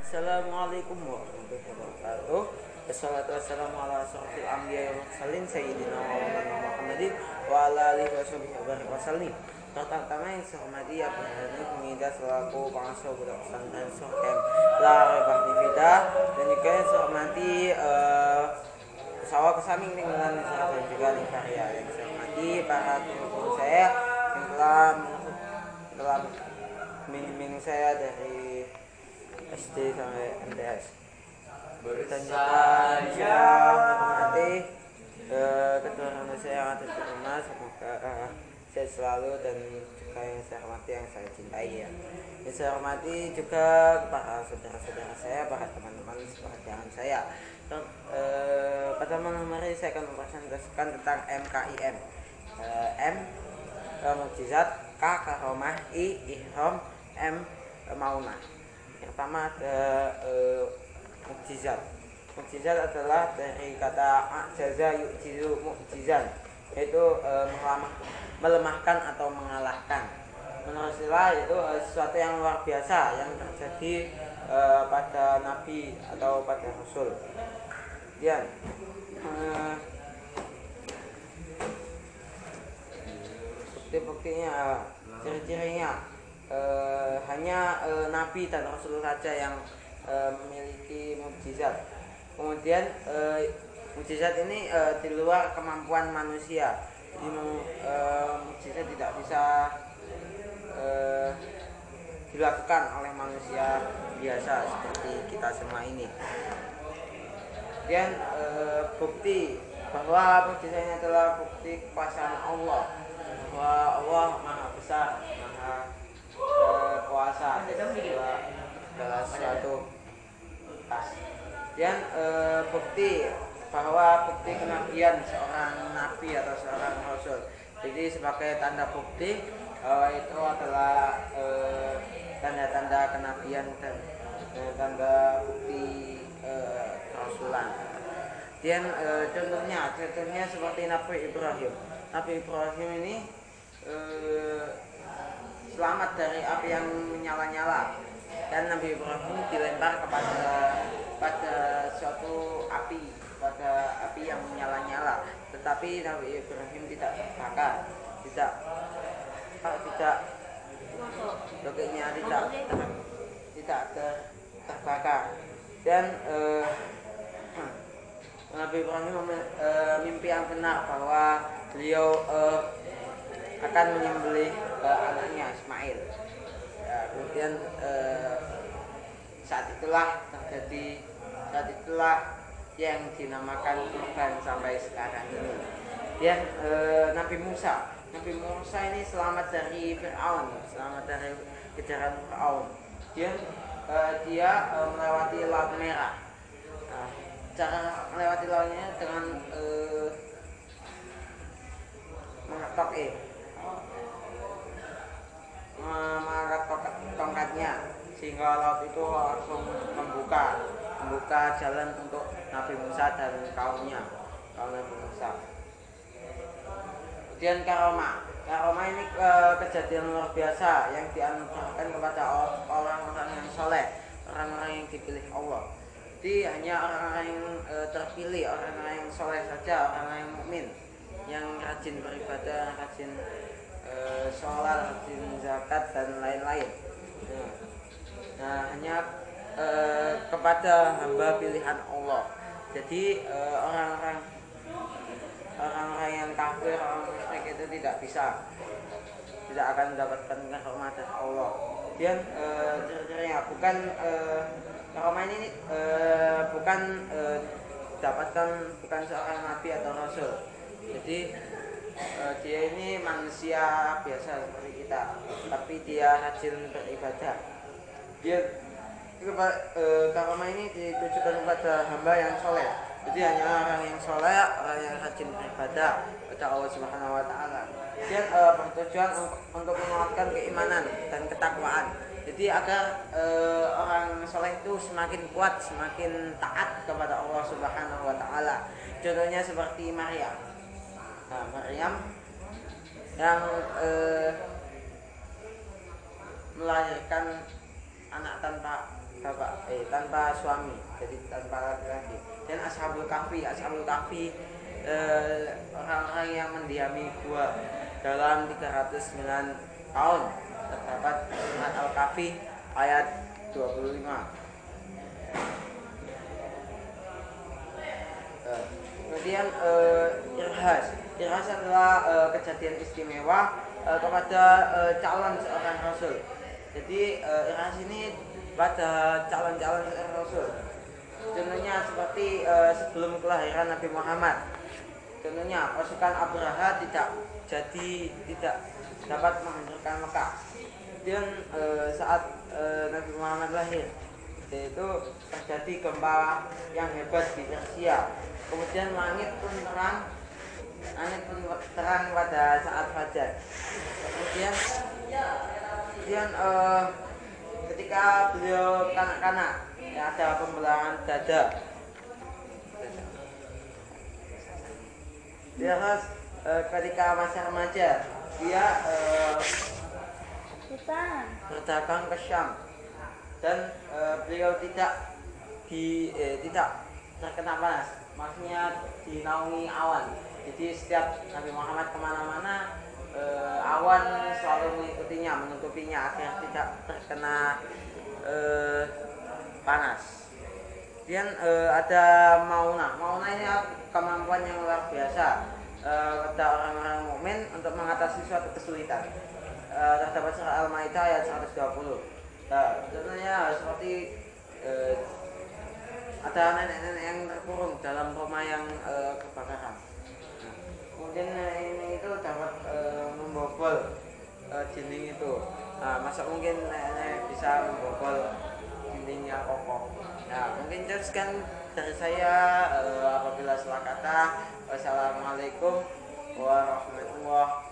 Assalamualaikum warahmatullahi wabarakatuh. Wassalatu wassalamu ala asyrofil anbiya'i wal mursalin sayyidina wa maulana Muhammadin wa ala alihi wasallim. Pertama yang saya hormati Abu Hani Humidah selaku pengasuh budak pesantren Sokem La Rebah Nifida, dan juga yang saya hormati Sawah Kesaming Ninggalan dan juga Nifaria. Yang saya hormati para guru saya yang telah membimbing saya dari SD sampai MTS. Dan juga saya hormati ketua orang saya yang ada di rumah, semoga sehat selalu, dan juga yang saya hormati yang saya cintai ya. Yang saya hormati juga para saudara-saudara saya, para teman-teman seperjalanan saya. Dan, pada malam hari saya akan mempresentasikan tentang MKIM. M mukjizat, K karomah, I ihram, M maunah. Yang pertama ada mukjizat. Mukjizat adalah dari kata ajaza yu'jizu mukjizan, yaitu melemahkan atau mengalahkan. Menurut istilah itu sesuatu yang luar biasa yang terjadi pada nabi atau pada rasul. Kemudian bukti-buktinya, ciri-cirinya, hanya nabi dan rasul saja yang memiliki mukjizat. Kemudian mukjizat ini di luar kemampuan manusia. Jadi mukjizat tidak bisa dilakukan oleh manusia biasa seperti kita semua ini. Kemudian bukti bahwa mukjizat ini adalah bukti kekuasaan Allah, bahwa Allah maha besar, maha kuasa segala sesuatu. Dan bukti bahwa bukti kenabian seorang nabi atau seorang rasul. Jadi sebagai tanda bukti itu adalah tanda-tanda kenabian dan tanda bukti kerasulan. Dan contohnya seperti Nabi Ibrahim. Nabi Ibrahim ini selamat dari api yang menyala-nyala, dan Nabi Ibrahim dilempar pada suatu api, pada api yang menyala-nyala, tetapi Nabi Ibrahim tidak terbakar, tidak terbakar. Dan Nabi Ibrahim mimpi yang benar bahwa beliau akan menyembelih anaknya Ismail. Kemudian saat itulah yang dinamakan kurban sampai sekarang ini. Dan Nabi Musa ini selamat dari Fir'aun, selamat dari kejaran Fir'aun. Dia melewati Laut Merah. Cara melewati lautnya dengan mengangkat tongkatnya, sehingga laut itu langsung membuka jalan untuk Nabi Musa dan kaum Nabi Musa. Kemudian karomah ini kejadian luar biasa yang dianugerahkan kepada orang-orang yang soleh, orang-orang yang dipilih Allah. Jadi hanya orang-orang yang terpilih, orang-orang yang soleh saja, orang-orang yang mukmin, yang rajin beribadah, rajin sholat, rajin zakat dan lain-lain. Nah, hanya kepada hamba pilihan Allah. Jadi orang-orang yang kafir, orang musyrik itu tidak akan mendapatkan kehormatan Allah. Dan ciri-cirinya karomah ini bukan bukan seorang nabi atau rasul. Jadi dia ini manusia biasa seperti kita, tapi dia rajin beribadah. Karomah ini ditujukan kepada hamba yang soleh. Jadi hanya orang yang soleh, orang yang rajin beribadah kepada Allah Subhanahu Wa Taala. Dia bertujuan untuk menguatkan keimanan dan ketakwaan. Jadi agar orang soleh itu semakin kuat, semakin taat kepada Allah Subhanahu Wa Taala. Contohnya seperti Maryam. Nah, Maryam yang melahirkan anak tanpa tanpa suami, jadi tanpa laki-laki. Dan ashabul kahfi, orang-orang yang mendiami gua dalam 309 tahun, terdapat surat Al-Kahfi ayat 25. Kemudian Irhas adalah kejadian istimewa kepada calon seorang rasul. Jadi Irhas ini pada calon-calon seorang rasul. Contohnya seperti sebelum kelahiran Nabi Muhammad. Contohnya pasukan Abraha tidak dapat menghancurkan Mekah. Kemudian saat Nabi Muhammad lahir, yaitu terjadi gempa yang hebat di Persia. Kemudian langit pun terang pada saat fajar. Kemudian ketika beliau kanak-kanak, ya, ada pembelahan dada. Dia harus ketika masa remaja, dia berdagang ke Syam, dan beliau tidak terkena panas, maksudnya dinaungi awan. Jadi setiap Nabi Muhammad kemana-mana, awan selalu mengikutinya, menutupinya agar tidak terkena panas. Kemudian ada Maunah ini kemampuan yang luar biasa pada orang-orang mukmin untuk mengatasi suatu kesulitan. Terdapat surah Al-Maidah ayat 120. Contohnya seperti ada nenek-nenek yang terkurung dalam rumah yang kebakaran. Kemudian ini itu dapat membobol dinding itu. Masa mungkin nenek bisa membobol dinding yang kokoh. Nah, mungkin sekian dari saya. Apabila salah kata, wassalamualaikum warahmatullahi